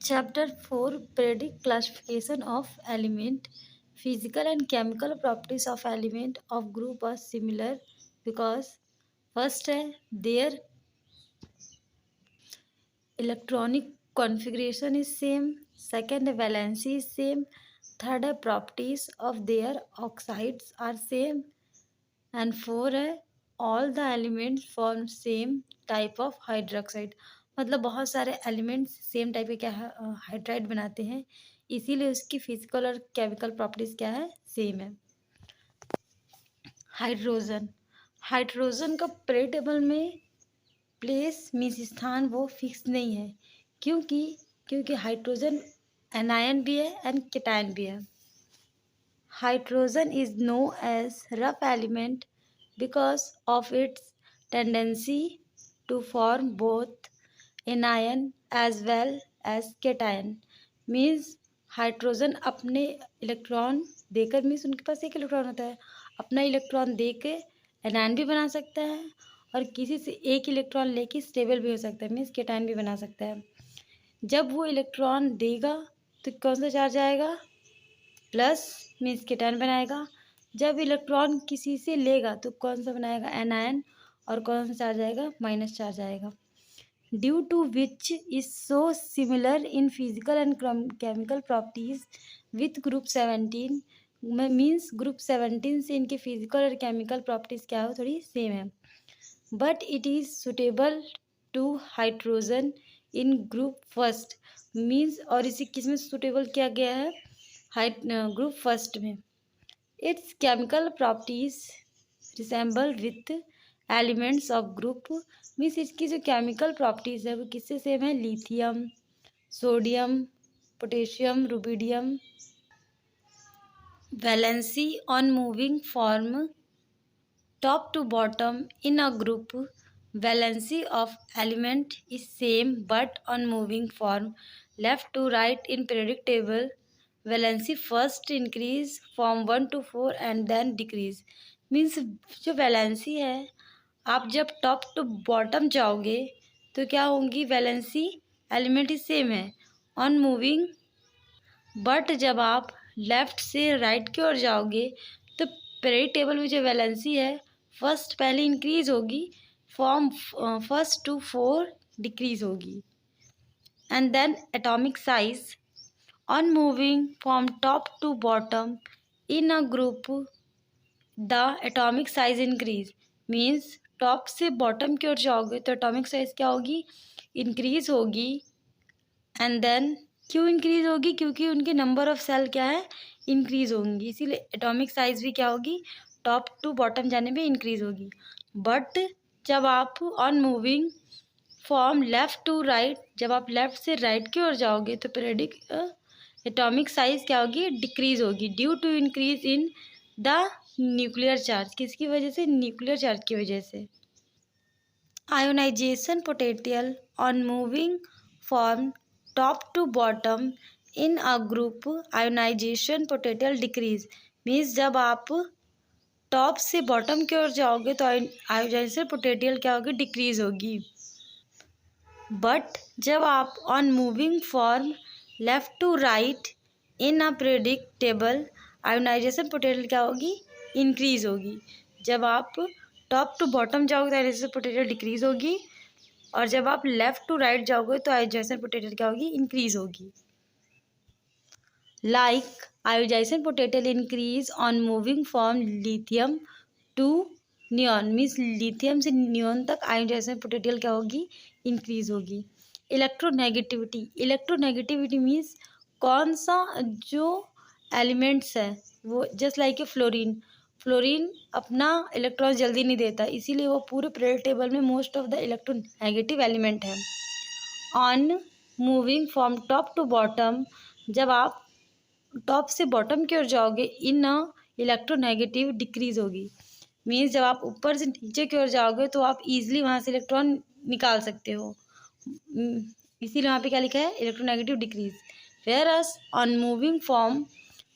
Chapter 4 Periodic Classification of Element. Physical and chemical properties of element of group are similar because first है their electronic configuration is same, second है valency is same, third है properties of their oxides are same, and four है all the elements form same type of hydroxide. मतलब बहुत सारे elements same type के क्या है हाइड्राइड बनाते हैं, इसीलिए उसकी फिजिकल और केमिकल प्रॉपर्टीज क्या है सेम है. हाइड्रोजन. हाइड्रोजन का पीरियड टेबल में प्लेस मीन्स स्थान वो फिक्स नहीं है, क्योंकि क्योंकि हाइड्रोजन एनायन भी है एंड केटायन भी है. Hydrogen is known as rough element because of its tendency to form both anion as well as cation. Means hydrogen अपने इलेक्ट्रॉन देकर मीन्स उनके पास एक इलेक्ट्रॉन होता है, अपना इलेक्ट्रॉन दे के एनायन भी बना सकता है और किसी से एक इलेक्ट्रॉन लेके स्टेबल भी हो सकता है मीन्स केटायन भी बना सकता है. जब वो इलेक्ट्रॉन देगा तो कौन सा चार्ज आएगा, प्लस मीन्स केटायन बनाएगा. जब इलेक्ट्रॉन किसी से लेगा तो कौन सा बनाएगा, एनायन, और कौन सा चार्ज आएगा, माइनस चार्ज आएगा. Due to which is so similar in physical and chemical properties with group 17. Means group 17 से इनके फिजिकल और केमिकल प्रॉपर्टीज क्या हो, थोड़ी सेम है. But it is suitable to hydrogen in group first. Means और इसे किस में सुटेबल किया गया है, ग्रुप फर्स्ट में. It's chemical properties resemble with elements of group. Means इसकी जो केमिकल प्रॉपर्टीज है वो किससे सेम है, lithium, sodium, potassium, rubidium. Valency on moving from top to bottom in a group. Valency of element is same but on moving form left to right in periodic table. Valency first increase from 1 to 4 and then decrease. Means जो valency है आप जब top to bottom जाओगे तो क्या होंगी, valency element ही same है on moving, but जब आप लेफ्ट से राइट की ओर जाओगे तो पीरियडिक टेबल में जो वैलेंसी है फर्स्ट पहले इंक्रीज होगी, फ्रॉम फर्स्ट टू 4 डिक्रीज होगी. And then atomic size on moving from top to bottom in a group the atomic size increase. Means top से बॉटम की ओर जाओगे तो एटॉमिक साइज क्या होगी, इंक्रीज होगी. एंड देन क्यों इंक्रीज होगी, क्योंकि उनके नंबर ऑफ सेल क्या है, इंक्रीज होंगी, इसीलिए एटॉमिक साइज भी क्या होगी, टॉप टू बॉटम जाने में इंक्रीज होगी. बट जब आप on moving from left to right, जब आप लेफ़्ट से राइट की ओर जाओगे तो पीरियडिक एटॉमिक साइज क्या होगी, डिक्रीज होगी due to increase in the nuclear charge. किसकी वजह से, न्यूक्लियर चार्ज की वजह से. Ionisation potential on moving from top to bottom in a group. Ionisation potential decrease. Means जब आप टॉप से बॉटम की ओर जाओगे तो आयोनाइजेशन पोटेंशियल क्या होगी, डिक्रीज होगी. बट जब आप on moving from left to right in a periodic table ionisation potential क्या होगी, इंक्रीज होगी. जब आप टॉप टू बॉटम जाओगे तो आयोनाइजेशन पोटेंशियल डिक्रीज होगी, और जब आप लेफ़्ट टू राइट जाओगे तो आयोनाइजेशन पोटेंशियल क्या होगी, इंक्रीज होगी. Like ionisation potential increase on moving from lithium to neon. Means lithium से नियॉन तक आयोनाइजेशन पोटेंशियल क्या होगी, इंक्रीज होगी. इलेक्ट्रोनेगेटिविटी. इलेक्ट्रोनेगेटिविटी मीन्स कौन सा जो एलिमेंट्स है वो, just like a fluorine. Fluorine अपना इलेक्ट्रॉन जल्दी नहीं देता, इसीलिए वो पूरे पीरियडिक टेबल में most of the electronegative element है. On moving from top to bottom, जब आप टॉप से बॉटम की ओर जाओगे इन इलेक्ट्रोनेगेटिव डिक्रीज होगी. मीन्स जब आप ऊपर से नीचे की ओर जाओगे तो आप इजीली वहाँ से इलेक्ट्रॉन निकाल सकते हो, इसीलिए वहाँ पे क्या लिखा है, electronegative decrease. Whereas on moving from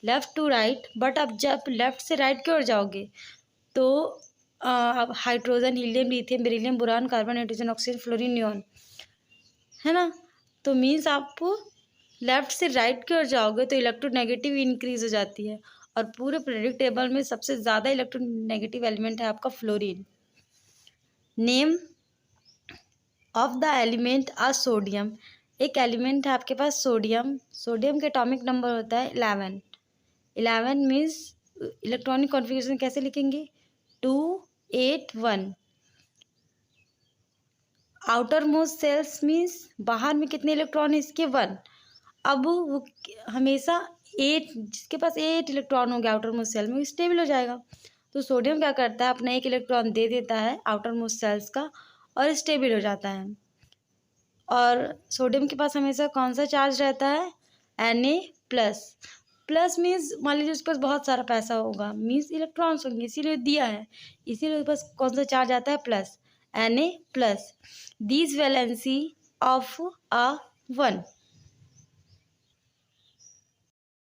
left to right, but अब जब लेफ़्ट से राइट की ओर जाओगे तो अब hydrogen, helium, lithium, beryllium, boron, carbon, nitrogen, oxygen, fluorine, neon है ना. तो मीन्स आप लेफ्ट से राइट की ओर जाओगे तो इलेक्ट्रोनेगेटिव इंक्रीज हो जाती है, और पूरे पीरियोडिक टेबल में सबसे ज़्यादा इलेक्ट्रोनेगेटिव एलिमेंट है आपका fluorine. Name of the element आ सोडियम। एक एलिमेंट है आपके पास सोडियम, सोडियम का एटॉमिक नंबर होता है 11। 11 मीन्स इलेक्ट्रॉनिक कॉन्फ़िगरेशन कैसे लिखेंगे, 281। आउटर मोस्ट सेल्स मीन्स बाहर में कितने इलेक्ट्रॉन है इसके, 1। अब वो हमेशा 8, जिसके पास 8 इलेक्ट्रॉन हो गया आउटर मोस्ट सेल में, वो स्टेबल हो जाएगा। तो सोडियम क्या करता है, अपना 1 इलेक्ट्रॉन दे देता है आउटर मोस्ट सेल्स का और स्टेबल हो जाता है। और सोडियम के पास हमेशा कौन सा चार्ज रहता है, Na प्लस। प्लस मीन्स मान लीजिए उसके पास बहुत सारा पैसा होगा, मीन्स इलेक्ट्रॉन्स होंगे, इसीलिए दिया है, इसीलिए उसके पास कौन सा चार्ज आता है, plus, Na plus. This valency of a 1।